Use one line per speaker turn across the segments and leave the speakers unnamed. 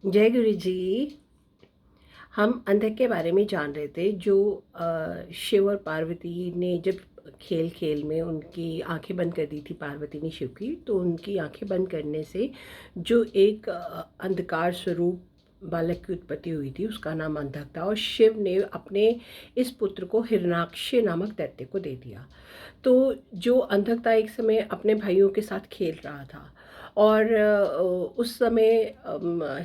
जय गुरु जी। हम अंधक के बारे में जान रहे थे जो शिव और पार्वती ने जब खेल खेल में उनकी आंखें बंद कर दी थी पार्वती ने शिव की, तो उनकी आंखें बंद करने से जो एक अंधकार स्वरूप बालक की उत्पत्ति हुई थी उसका नाम अंधक था, और शिव ने अपने इस पुत्र को हिरणाक्ष नामक दैत्य को दे दिया। तो जो अंधक था एक समय अपने भाइयों के साथ खेल रहा था, और उस समय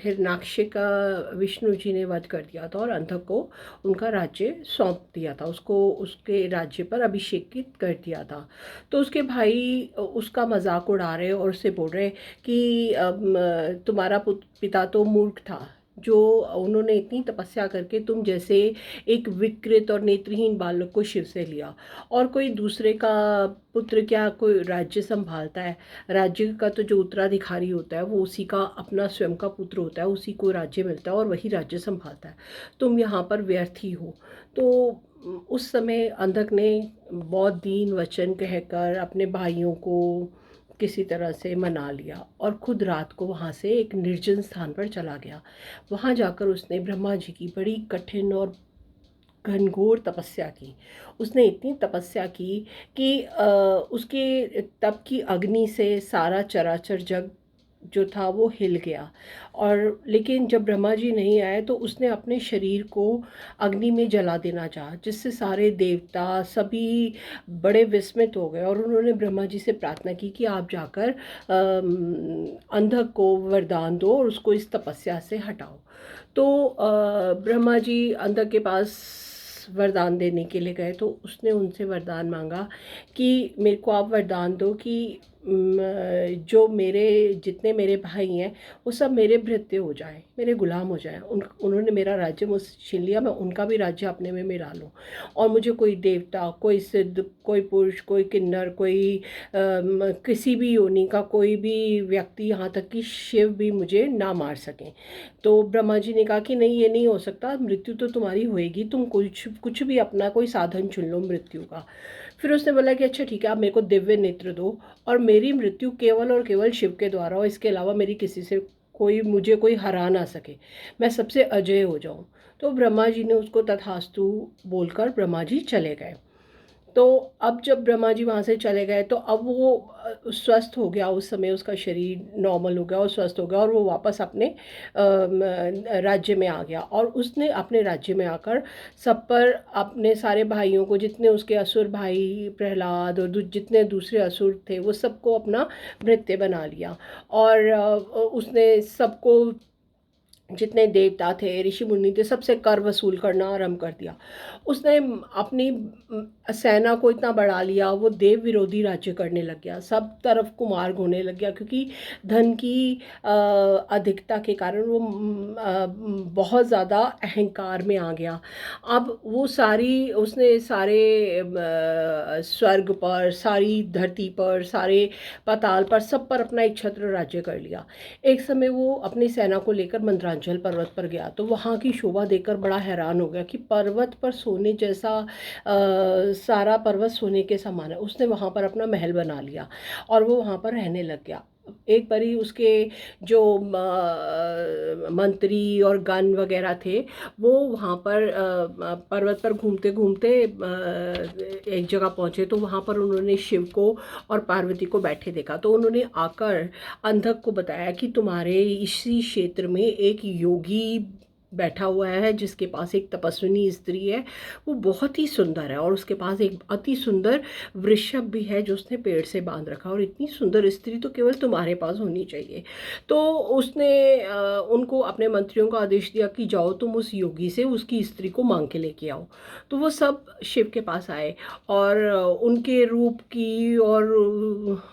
हिरणाक्ष का विष्णु जी ने वध कर दिया था और अंधक को उनका राज्य सौंप दिया था, उसको उसके राज्य पर अभिषेकित कर दिया था। तो उसके भाई उसका मजाक उड़ा रहे और उससे बोल रहे कि तुम्हारा पिता तो मूर्ख था, जो उन्होंने इतनी तपस्या करके तुम जैसे एक विकृत और नेत्रहीन बालक को शिव से लिया, और कोई दूसरे का पुत्र क्या कोई राज्य संभालता है? राज्य का तो जो उत्तराधिकारी होता है वो उसी का अपना स्वयं का पुत्र होता है, उसी को राज्य मिलता है और वही राज्य संभालता है। तुम यहाँ पर व्यर्थ ही हो। तो उस समय अंधक ने बहुत दीन वचन कहकर अपने भाइयों को किसी तरह से मना लिया और खुद रात को वहाँ से एक निर्जन स्थान पर चला गया। वहाँ जाकर उसने ब्रह्मा जी की बड़ी कठिन और घनघोर तपस्या की। उसने इतनी तपस्या की कि उसके तप की अग्नि से सारा चराचर जग जो था वो हिल गया। और लेकिन जब ब्रह्मा जी नहीं आए तो उसने अपने शरीर को अग्नि में जला देना चाहा, जिससे सारे देवता सभी बड़े विस्मित हो गए और उन्होंने ब्रह्मा जी से प्रार्थना की कि आप जाकर अंधक को वरदान दो और उसको इस तपस्या से हटाओ। तो ब्रह्मा जी अंधक के पास वरदान देने के लिए गए, तो उसने उनसे वरदान मांगा कि मेरे को आप वरदान दो कि जो मेरे जितने मेरे भाई हैं वो सब मेरे भृत्य हो जाएं, मेरे गुलाम हो जाएं। उन्होंने मेरा राज्य मुझसे छीन लिया, मैं उनका भी राज्य अपने में मिला लूँ, और मुझे कोई देवता, कोई सिद्ध, कोई पुरुष, कोई किन्नर, कोई किसी भी योनि का कोई भी व्यक्ति, यहाँ तक कि शिव भी मुझे ना मार सकें। तो ब्रह्मा जी ने कहा कि नहीं, ये नहीं हो सकता, मृत्यु तो तुम्हारी होएगी, तुम कुछ कुछ भी अपना कोई साधन चुन लो मृत्यु का। फिर उसने बोला कि अच्छा ठीक है, आप मेरे को दिव्य नेत्र दो और मेरी मृत्यु केवल और केवल शिव के द्वारा हो, इसके अलावा मेरी किसी से कोई हरा ना सके, मैं सबसे अजय हो जाऊं। तो ब्रह्मा जी ने उसको तथास्तु बोलकर ब्रह्मा जी चले गए। तो अब जब ब्रह्मा जी वहाँ से चले गए तो अब वो स्वस्थ हो गया, उस समय उसका शरीर नॉर्मल हो गया और स्वस्थ हो गया, और वो वापस अपने राज्य में आ गया। और उसने अपने राज्य में आकर सब पर अपने सारे भाइयों को, जितने उसके असुर भाई प्रहलाद और जितने दूसरे असुर थे वो सबको अपना भृत्य बना लिया। और उसने सबको, जितने देवता थे, ऋषि मुनि थे, सबसे कर वसूल करना आरंभ कर दिया। उसने अपनी सेना को इतना बढ़ा लिया, वो देव विरोधी राज्य करने लग गया, सब तरफ कुमार्ग होने लग गया, क्योंकि धन की अधिकता के कारण वो बहुत ज़्यादा अहंकार में आ गया। अब वो सारी उसने सारे स्वर्ग पर, सारी धरती पर, सारे पाताल पर, सब पर अपना एक छत्र राज्य कर लिया। एक समय वो अपनी सेना को लेकर मंदरांचल पर्वत पर गया, तो वहाँ की शोभा देखकर बड़ा हैरान हो गया कि पर्वत पर सोने जैसा सारा पर्वत सोने के समान है। उसने वहाँ पर अपना महल बना लिया और वो वहाँ पर रहने लग गया। एक बारी उसके जो मंत्री और गण वगैरह थे वो वहाँ पर पर्वत पर घूमते घूमते एक जगह पहुँचे, तो वहाँ पर उन्होंने शिव को और पार्वती को बैठे देखा। तो उन्होंने आकर अंधक को बताया कि तुम्हारे इसी क्षेत्र में एक योगी बैठा हुआ है जिसके पास एक तपस्विनी स्त्री है, वो बहुत ही सुंदर है, और उसके पास एक अति सुंदर वृषभ भी है जो उसने पेड़ से बांध रखा, और इतनी सुंदर स्त्री तो केवल तुम्हारे पास होनी चाहिए। तो उसने उनको अपने मंत्रियों का आदेश दिया कि जाओ तुम उस योगी से उसकी स्त्री को मांग के लेके आओ। तो वो सब शिव के पास आए और उनके रूप की और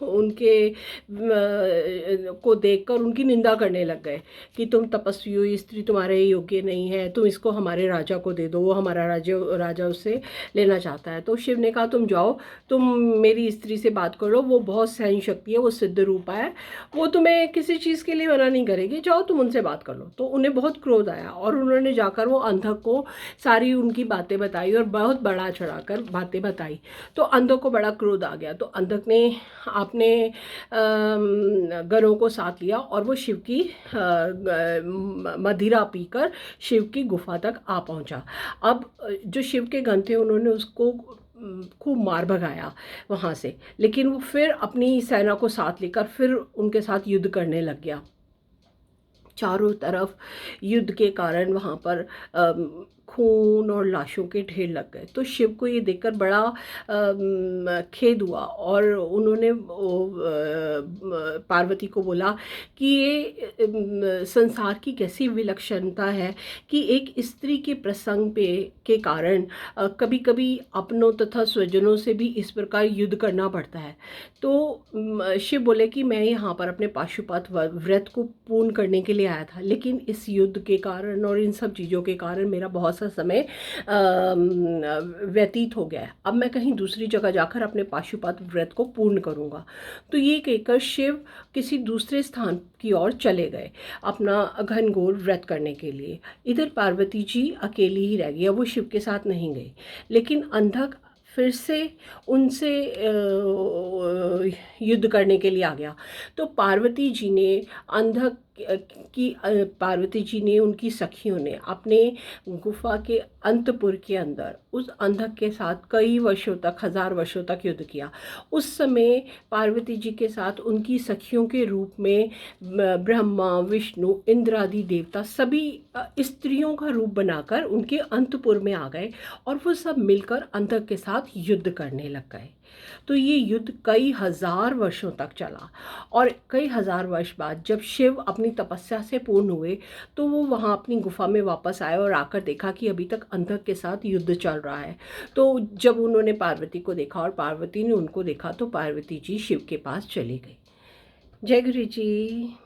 उनके को देखकर उनकी निंदा करने लग गए कि तुम तपस्वी हो, स्त्री तुम्हारे योगी योग्य नहीं है, तुम इसको हमारे राजा को दे दो, वो हमारा राजा उससे लेना चाहता है। तो शिव ने कहा तुम जाओ, तुम मेरी स्त्री से बात करो, वो बहुत सहन शक्ति है, वो सिद्ध रूपा है, वो तुम्हें किसी चीज़ के लिए मना नहीं करेगी, जाओ तुम उनसे बात कर लो। तो उन्हें बहुत क्रोध आया और उन्होंने जाकर वो अंधक को सारी उनकी बातें बताई और बहुत बढ़ा चढ़ाकर बातें बताई। तो अंधक को बड़ा क्रोध आ गया। तो अंधक ने अपने गणों को साथ लिया और वो शिव की मदिरा पीकर शिव की गुफा तक आ पहुंचा। अब जो शिव के गण थे उन्होंने उसको खूब मार भगाया वहाँ से, लेकिन वो फिर अपनी सेना को साथ लेकर फिर उनके साथ युद्ध करने लग गया। चारों तरफ युद्ध के कारण वहाँ पर खून और लाशों के ढेर लग गए। तो शिव को ये देखकर बड़ा खेद हुआ और उन्होंने पार्वती को बोला कि ये संसार की कैसी विलक्षणता है कि एक स्त्री के प्रसंग के कारण कभी कभी अपनों तथा स्वजनों से भी इस प्रकार युद्ध करना पड़ता है। तो शिव बोले कि मैं यहाँ पर अपने पाशुपत व्रत को पूर्ण करने के लिए आया था, लेकिन इस युद्ध के कारण और इन सब चीज़ों के कारण मेरा बहुत सा समय व्यतीत हो गया है। अब मैं कहीं दूसरी जगह जाकर अपने पाशुपत व्रत को पूर्ण करूँगा। तो ये कहकर शिव किसी दूसरे स्थान की ओर चले गए अपना घनघोर व्रत करने के लिए। इधर पार्वती जी अकेली ही रह गई, वो शिव के साथ नहीं गई। लेकिन अंधक फिर से उनसे युद्ध करने के लिए आ गया। तो पार्वती जी ने पार्वती जी ने उनकी सखियों ने अपने गुफा के अंतपुर के अंदर उस अंधक के साथ कई वर्षों तक, 1000 वर्षों तक युद्ध किया। उस समय पार्वती जी के साथ उनकी सखियों के रूप में ब्रह्मा, विष्णु, इंद्र आदि देवता सभी स्त्रियों का रूप बनाकर उनके अंतपुर में आ गए और वो सब मिलकर अंधक के साथ युद्ध करने लग गए। तो ये युद्ध कई हजार वर्षों तक चला और कई हजार वर्ष बाद जब शिव अपनी तपस्या से पूर्ण हुए तो वो वहाँ अपनी गुफा में वापस आए और आकर देखा कि अभी तक अंधक के साथ युद्ध चल रहा है। तो जब उन्होंने पार्वती को देखा और पार्वती ने उनको देखा तो पार्वती जी शिव के पास चली गई। जय गुरु जी।